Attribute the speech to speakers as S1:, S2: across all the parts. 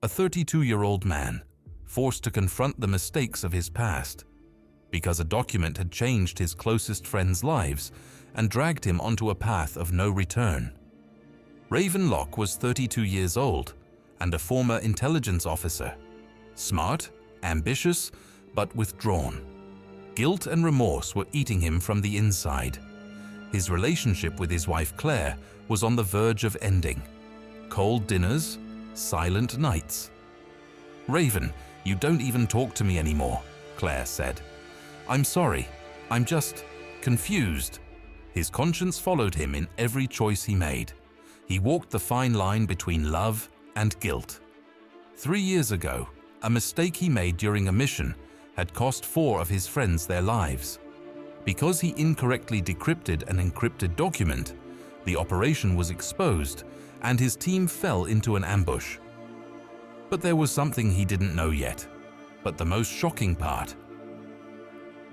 S1: a 32-year-old man, forced to confront the mistakes of his past, because a document had changed his closest friends' lives and dragged him onto a path of no return. Raven Locke was 32 years old and a former intelligence officer. Smart, ambitious, but withdrawn. Guilt and remorse were eating him from the inside. His relationship with his wife Claire was on the verge of ending. Cold dinners, silent nights. "Raven, you don't even talk to me anymore," Claire said. "I'm sorry, I'm just confused." His conscience followed him in every choice he made. He walked the fine line between love and guilt. 3 years ago, a mistake he made during a mission had cost 4 of his friends their lives. Because he incorrectly decrypted an encrypted document, the operation was exposed and his team fell into an ambush. But there was something he didn't know yet, but the most shocking part.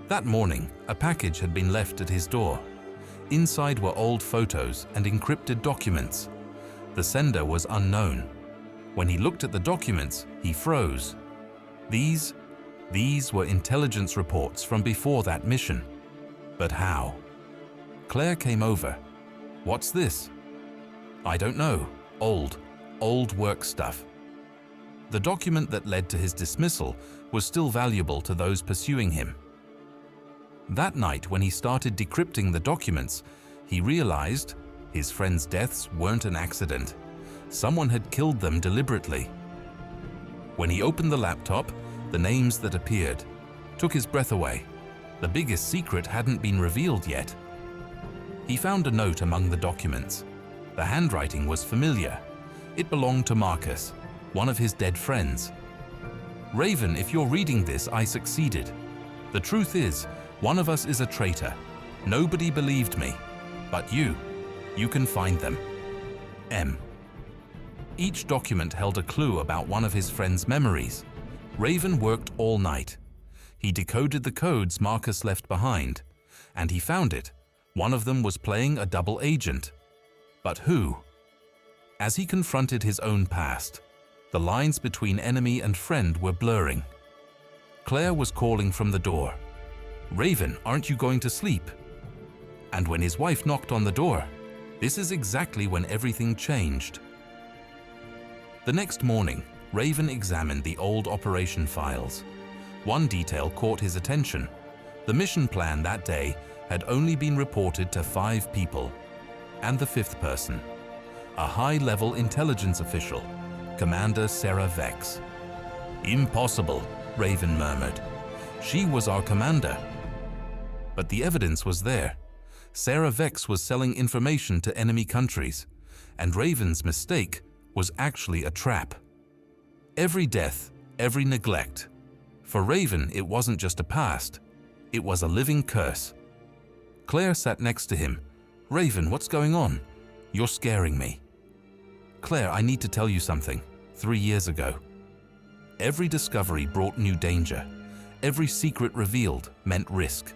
S1: That morning, a package had been left at his door. Inside were old photos and encrypted documents. The sender was unknown. When he looked at the documents, he froze. These were intelligence reports from before that mission. But how? Claire came over. "What's this?" "I don't know. Old work stuff." The document that led to his dismissal was still valuable to those pursuing him. That night, when he started decrypting the documents, he realized his friends' deaths weren't an accident. Someone had killed them deliberately. When he opened the laptop, the names that appeared took his breath away. The biggest secret hadn't been revealed yet. He found a note among the documents. The handwriting was familiar. It belonged to Marcus, one of his dead friends. "Raven, if you're reading this, I succeeded. The truth is, one of us is a traitor. Nobody believed me. But you can find them. M." Each document held a clue about one of his friend's memories. Raven worked all night. He decoded the codes Marcus left behind, and he found it. One of them was playing a double agent. But who? As he confronted his own past, the lines between enemy and friend were blurring. Claire was calling from the door. "Raven, aren't you going to sleep?" And when his wife knocked on the door, this is exactly when everything changed. The next morning, Raven examined the old operation files. One detail caught his attention. The mission plan that day had only been reported to 5 people, and the 5th person, a high-level intelligence official, Commander Sarah Vex. "Impossible," Raven murmured. "She was our commander." But the evidence was there. Sarah Vex was selling information to enemy countries, and Raven's mistake was actually a trap. Every death, every neglect. For Raven, it wasn't just a past, it was a living curse. Claire sat next to him. "Raven, what's going on? You're scaring me." "Claire, I need to tell you something. 3 years ago." Every discovery brought new danger. Every secret revealed meant risk.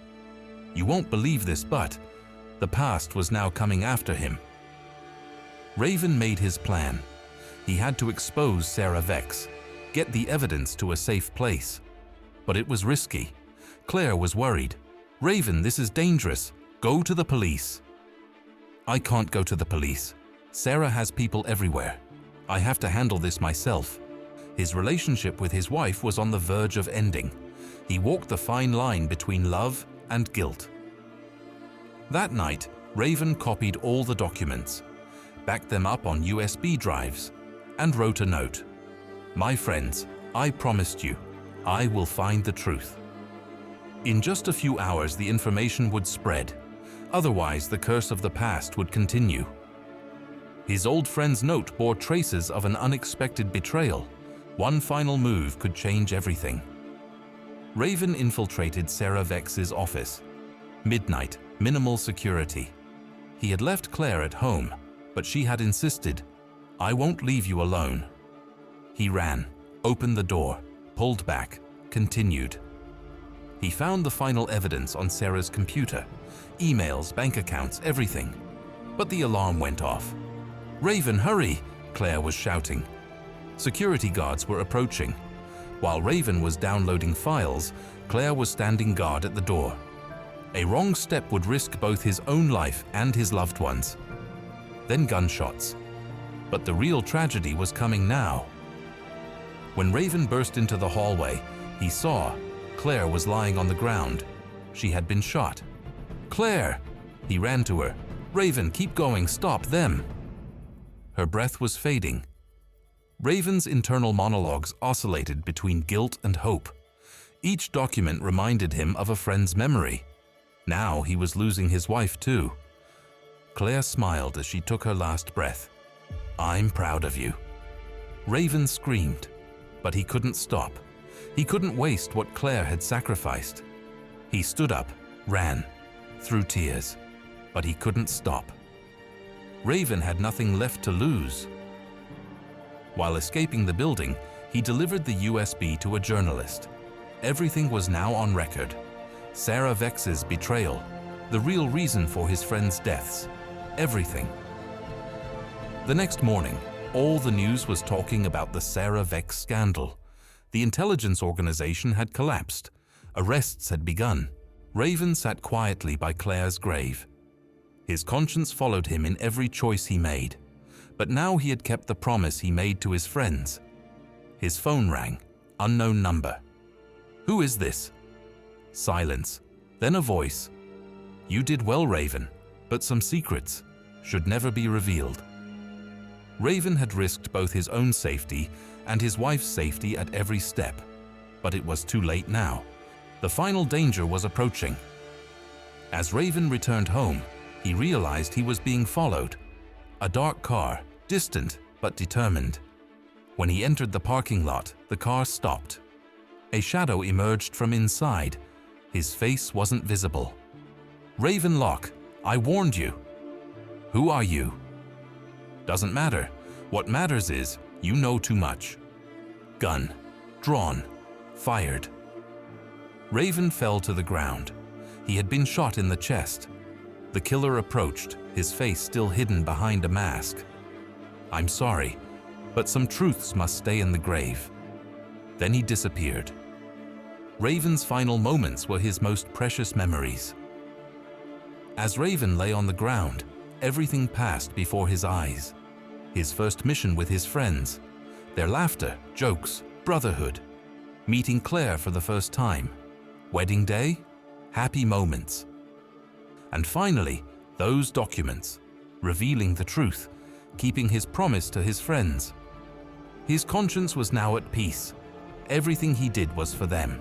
S1: You won't believe this, but the past was now coming after him. Raven made his plan. He had to expose Sarah Vex, get the evidence to a safe place. But it was risky. Claire was worried. "Raven, this is dangerous. Go to the police." "I can't go to the police. Sarah has people everywhere. I have to handle this myself." His relationship with his wife was on the verge of ending. He walked the fine line between love and guilt. That night, Raven copied all the documents, backed them up on USB drives, and wrote a note. "My friends, I promised you, I will find the truth." In just a few hours, the information would spread. Otherwise, the curse of the past would continue. His old friend's note bore traces of an unexpected betrayal. One final move could change everything. Raven infiltrated Sarah Vex's office. Midnight, minimal security. He had left Claire at home, but she had insisted, "I won't leave you alone." He ran, opened the door, pulled back, continued. He found the final evidence on Sarah's computer, emails, bank accounts, everything. But the alarm went off. "Raven, hurry!" Claire was shouting. Security guards were approaching. While Raven was downloading files, Claire was standing guard at the door. A wrong step would risk both his own life and his loved ones. Then gunshots. But the real tragedy was coming now. When Raven burst into the hallway, he saw Claire was lying on the ground. She had been shot. "Claire!" He ran to her. "Raven, keep going, stop them!" Her breath was fading. Raven's internal monologues oscillated between guilt and hope. Each document reminded him of a friend's memory. Now he was losing his wife too. Claire smiled as she took her last breath. "I'm proud of you." Raven screamed, but he couldn't stop. He couldn't waste what Claire had sacrificed. He stood up, ran, through tears, but he couldn't stop. Raven had nothing left to lose. While escaping the building, he delivered the USB to a journalist. Everything was now on record. Sarah Vex's betrayal, the real reason for his friends' deaths, everything. The next morning, all the news was talking about the Sarah Vex scandal. The intelligence organization had collapsed. Arrests had begun. Raven sat quietly by Claire's grave. His conscience followed him in every choice he made. But now he had kept the promise he made to his friends. His phone rang. Unknown number. "Who is this?" Silence. Then a voice. "You did well, Raven, but some secrets should never be revealed." Raven had risked both his own safety and his wife's safety at every step. But it was too late now. The final danger was approaching. As Raven returned home, he realized he was being followed. A dark car, distant but determined. When he entered the parking lot, the car stopped. A shadow emerged from inside. His face wasn't visible. "Raven Locke, I warned you." "Who are you?" "Doesn't matter. What matters is you know too much." Gun, drawn, fired. Raven fell to the ground. He had been shot in the chest. The killer approached, his face still hidden behind a mask. "I'm sorry, but some truths must stay in the grave." Then he disappeared. Raven's final moments were his most precious memories. As Raven lay on the ground, everything passed before his eyes. His first mission with his friends, their laughter, jokes, brotherhood. Meeting Claire for the first time. Wedding day, happy moments. And finally, those documents, revealing the truth, keeping his promise to his friends. His conscience was now at peace. Everything he did was for them.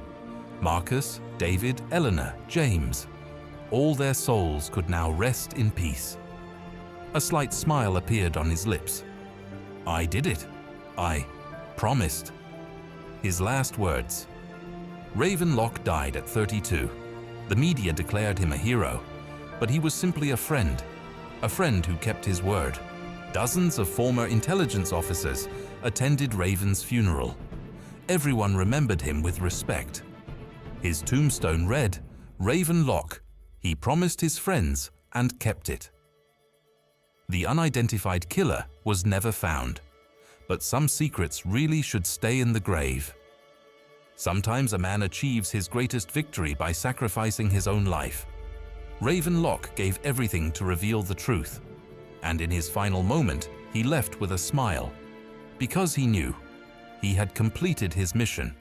S1: Marcus, David, Eleanor, James. All their souls could now rest in peace. A slight smile appeared on his lips. "I did it. I promised." His last words. Raven Locke died at 32. The media declared him a hero, but he was simply a friend who kept his word. Dozens of former intelligence officers attended Raven's funeral. Everyone remembered him with respect. His tombstone read, "Raven Locke. He promised his friends and kept it." The unidentified killer was never found, but some secrets really should stay in the grave. Sometimes a man achieves his greatest victory by sacrificing his own life. Raven Locke gave everything to reveal the truth, and in his final moment, he left with a smile, because he knew he had completed his mission.